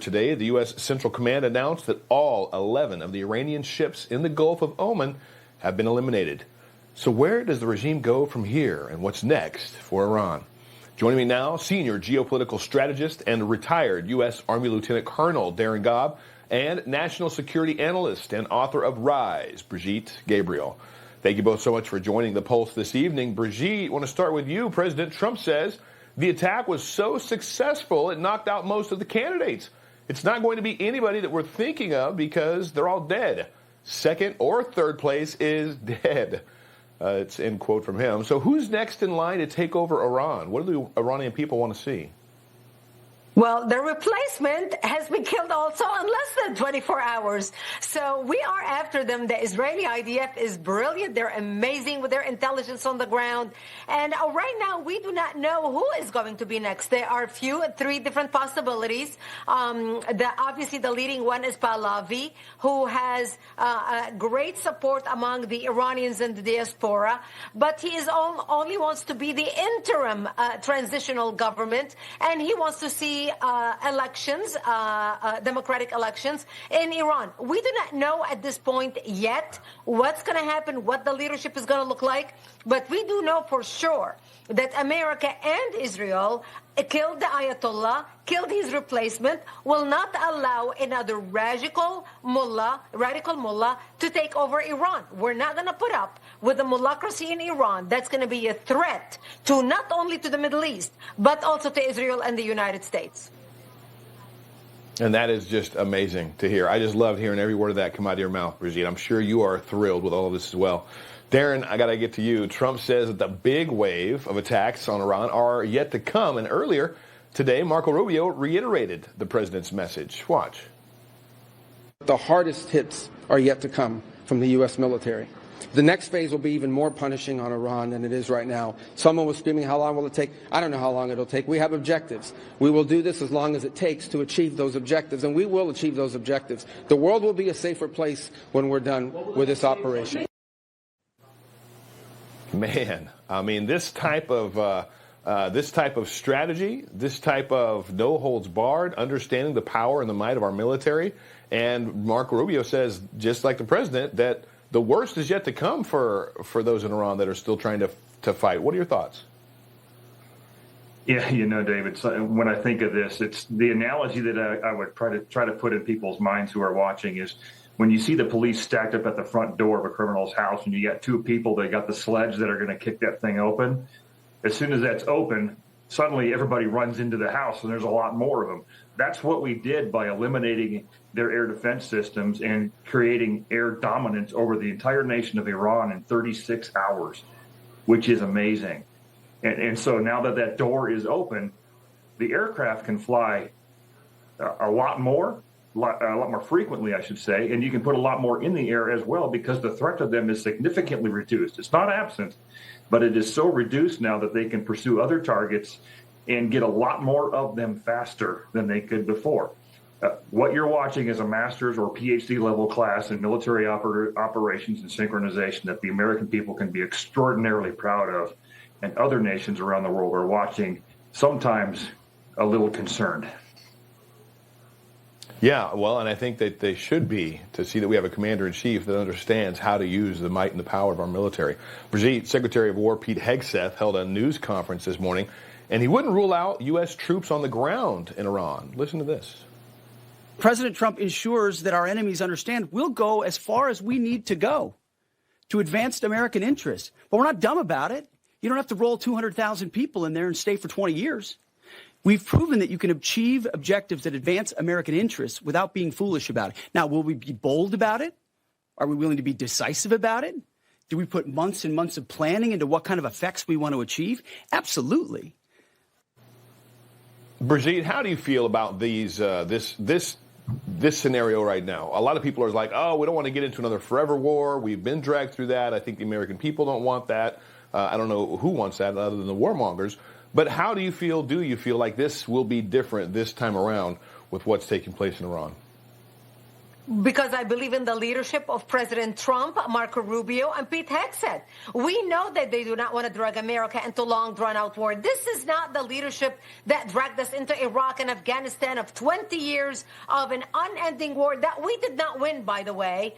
today, the U.S. Central Command announced that all 11 of the Iranian ships in the Gulf of Oman have been eliminated. So where does the regime go from here, and what's next for Iran? Joining me now, senior geopolitical strategist and retired U.S. Army Lieutenant Colonel Darin Gaub, and national security analyst and author of Rise, Brigitte Gabriel. Thank you both so much for joining the Pulse this evening. Brigitte, I want to start with you. President Trump says the attack was so successful it knocked out most of the candidates. It's not going to be anybody that we're thinking of because they're all dead. Second or third place is dead. It's end quote from him. So who's next in line to take over Iran? What do the Iranian people want to see? Well, the replacement has been killed also in less than 24 hours. So we are after them. The Israeli IDF is brilliant. They're amazing with their intelligence on the ground. And right now, we do not know who is going to be next. There are three different possibilities. Obviously, the leading one is Pahlavi, who has great support among the Iranians and the diaspora. But he only wants to be the interim transitional government, and he wants to see elections, democratic elections in Iran. We do not know at this point yet what's going to happen, what the leadership is going to look like, but we do know for sure that America and Israel killed the Ayatollah, killed his replacement, will not allow another radical mullah to take over Iran. We're not going to put up with the mullahcracy in Iran. That's going to be a threat to not only to the Middle East, but also to Israel and the United States. And that is just amazing to hear. I just loved hearing every word of that come out of your mouth, Brigitte. I'm sure you are thrilled with all of this as well. Darin, I got to get to you. Trump says that the big wave of attacks on Iran are yet to come. And earlier today, Marco Rubio reiterated the president's message. Watch. The hardest hits are yet to come from the U.S. military. The next phase will be even more punishing on Iran than it is right now. Someone was screaming, how long will it take? I don't know how long it'll take. We have objectives. We will do this as long as it takes to achieve those objectives, and we will achieve those objectives. The world will be a safer place when we're done with this operation. Man, I mean, this type of strategy, this type of no holds barred, understanding the power and the might of our military, and Marco Rubio says, just like the president, that the worst is yet to come for those in Iran that are still trying to fight. What are your thoughts? Yeah, David, so when I think of this, it's the analogy that I would try to put in people's minds who are watching is when you see the police stacked up at the front door of a criminal's house and you got two people that got the sledge that are going to kick that thing open. As soon as that's open, suddenly everybody runs into the house and there's a lot more of them. That's what we did by eliminating their air defense systems and creating air dominance over the entire nation of Iran in 36 hours, which is amazing. And so now that door is open, the aircraft can fly a lot more frequently, I should say, and you can put a lot more in the air as well because the threat to them is significantly reduced. It's not absent, but it is so reduced now that they can pursue other targets and get a lot more of them faster than they could before. What you're watching is a master's or PhD level class in military operations and synchronization that the American people can be extraordinarily proud of, and other nations around the world are watching, sometimes a little concerned. Yeah, well, and I think that they should be, to see that we have a commander-in-chief that understands how to use the might and the power of our military. Brigitte, Secretary of War Pete Hegseth held a news conference this morning, and he wouldn't rule out U.S. troops on the ground in Iran. Listen to this. President Trump ensures that our enemies understand we'll go as far as we need to go to advance American interests. But we're not dumb about it. You don't have to roll 200,000 people in there and stay for 20 years. We've proven that you can achieve objectives that advance American interests without being foolish about it. Now, will we be bold about it? Are we willing to be decisive about it? Do we put months and months of planning into what kind of effects we want to achieve? Absolutely. Brigitte, how do you feel about this scenario right now? A lot of people are like, oh, we don't want to get into another forever war. We've been dragged through that. I think the American people don't want that. I don't know who wants that other than the warmongers. But how do you feel? Do you feel like this will be different this time around with what's taking place in Iran? Because I believe in the leadership of President Trump, Marco Rubio, and Pete Hegseth. We know that they do not want to drag America into long, drawn-out war. This is not the leadership that dragged us into Iraq and Afghanistan of 20 years of an unending war that we did not win, by the way.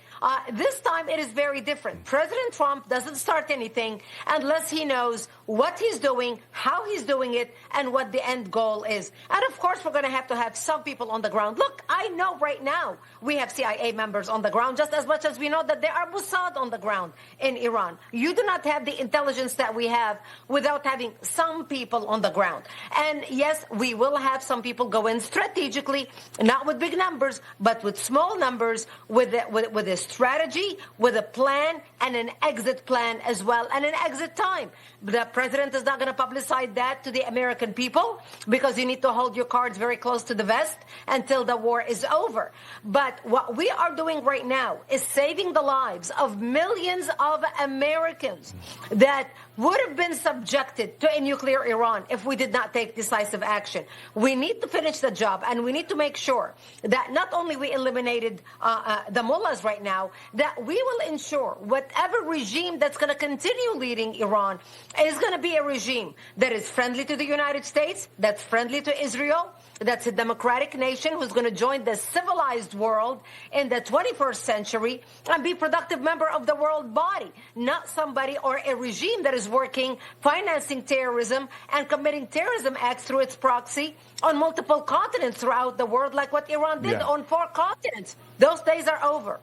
This time it is very different. President Trump doesn't start anything unless he knows what he's doing, how he's doing it, and what the end goal is. And, of course, we're going to have some people on the ground. Look, I know right now we have CIA members on the ground, just as much as we know that there are Mossad on the ground in Iran. You do not have the intelligence that we have without having some people on the ground. And yes, we will have some people go in strategically, not with big numbers, but with small numbers, with a strategy, with a plan, and an exit plan as well, and an exit time. The president is not going to publicize that to the American people because you need to hold your cards very close to the vest until the war is over. But what we are doing right now is saving the lives of millions of Americans that would have been subjected to a nuclear Iran if we did not take decisive action. We need to finish the job, and we need to make sure that not only we eliminated the mullahs right now, that we will ensure whatever regime that's going to continue leading Iran is going to be a regime that is friendly to the United States, that's friendly to Israel, that's a democratic nation who's going to join the civilized world in the 21st century and be a productive member of the world body, not somebody or a regime that is working, financing terrorism and committing terrorism acts through its proxy on multiple continents throughout the world, like what Iran did on 4 continents. Those days are over.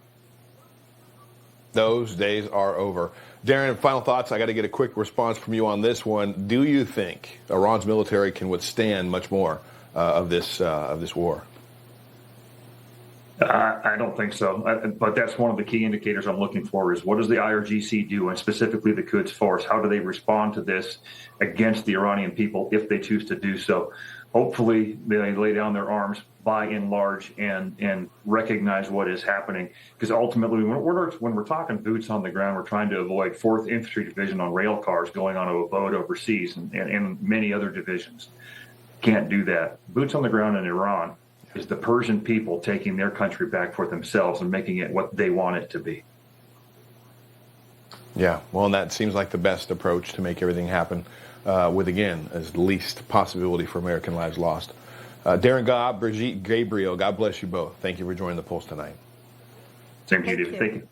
Those days are over. Darren, final thoughts. I got to get a quick response from you on this one. Do you think Iran's military can withstand much more of this war? I don't think so. But that's one of the key indicators I'm looking for is what does the IRGC do, and specifically the Quds Force? How do they respond to this against the Iranian people if they choose to do so? Hopefully they lay down their arms by and large and recognize what is happening. Because ultimately, when we're talking boots on the ground, we're trying to avoid 4th Infantry Division on rail cars going onto a boat overseas and many other divisions. Can't do that. Boots on the ground in Iran is the Persian people taking their country back for themselves and making it what they want it to be. Yeah, well, and that seems like the best approach to make everything happen with, again, as least possibility for American lives lost. Darren Gaab, Brigitte Gabriel, God bless you both. Thank you for joining the Pulse tonight. Same to you, David. Thank you.